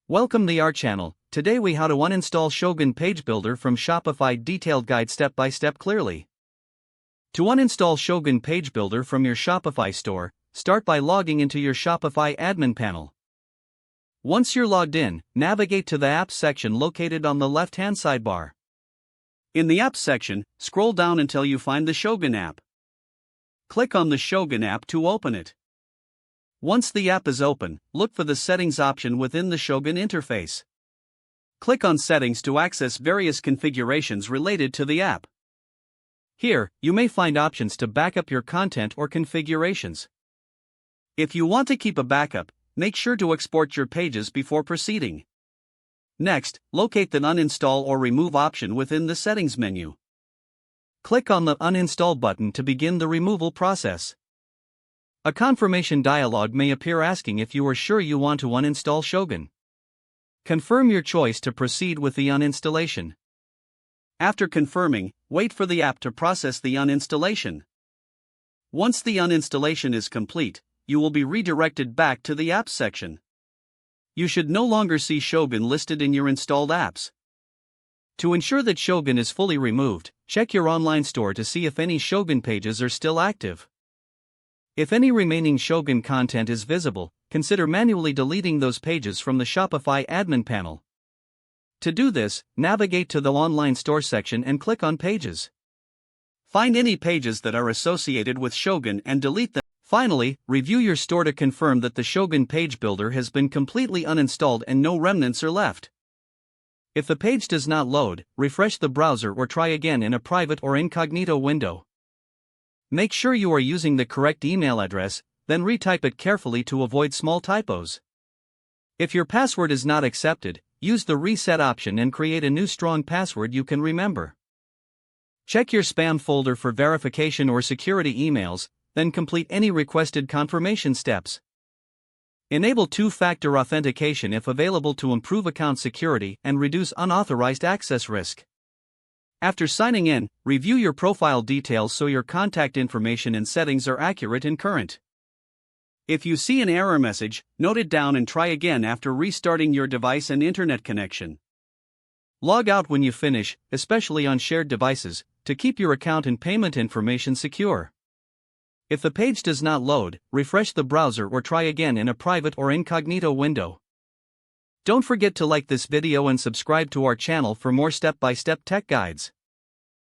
Welcome to our channel. Today we how to uninstall Shogun Page Builder from Shopify. Detailed guide step by step clearly. To uninstall Shogun Page Builder from your Shopify store, start by logging into your Shopify admin panel. Once you're logged in, navigate to the Apps section located on the left-hand sidebar. In the Apps section, scroll down until you find the Shogun app. Click on the Shogun app to open it. Once the app is open, look for the Settings option within the Shogun interface. Click on Settings to access various configurations related to the app. Here, you may find options to back up your content or configurations. If you want to keep a backup, make sure to export your pages before proceeding. Next, locate the Uninstall or Remove option within the Settings menu. Click on the Uninstall button to begin the removal process. A confirmation dialog may appear asking if you are sure you want to uninstall Shogun. Confirm your choice to proceed with the uninstallation. After confirming, wait for the app to process the uninstallation. Once the uninstallation is complete, you will be redirected back to the Apps section. You should no longer see Shogun listed in your installed apps. To ensure that Shogun is fully removed, check your online store to see if any Shogun pages are still active. If any remaining Shogun content is visible, consider manually deleting those pages from the Shopify admin panel. To do this, navigate to the online store section and click on Pages. Find any pages that are associated with Shogun and delete them. Finally, review your store to confirm that the Shogun Page Builder has been completely uninstalled and no remnants are left. If the page does not load, refresh the browser or try again in a private or incognito window. Make sure you are using the correct email address, then retype it carefully to avoid small typos. If your password is not accepted, use the reset option and create a new strong password you can remember. Check your spam folder for verification or security emails, then complete any requested confirmation steps. Enable two-factor authentication if available to improve account security and reduce unauthorized access risk. After signing in, review your profile details so your contact information and settings are accurate and current. If you see an error message, note it down and try again after restarting your device and internet connection. Log out when you finish, especially on shared devices, to keep your account and payment information secure. If the page does not load, refresh the browser or try again in a private or incognito window. Don't forget to like this video and subscribe to our channel for more step-by-step tech guides.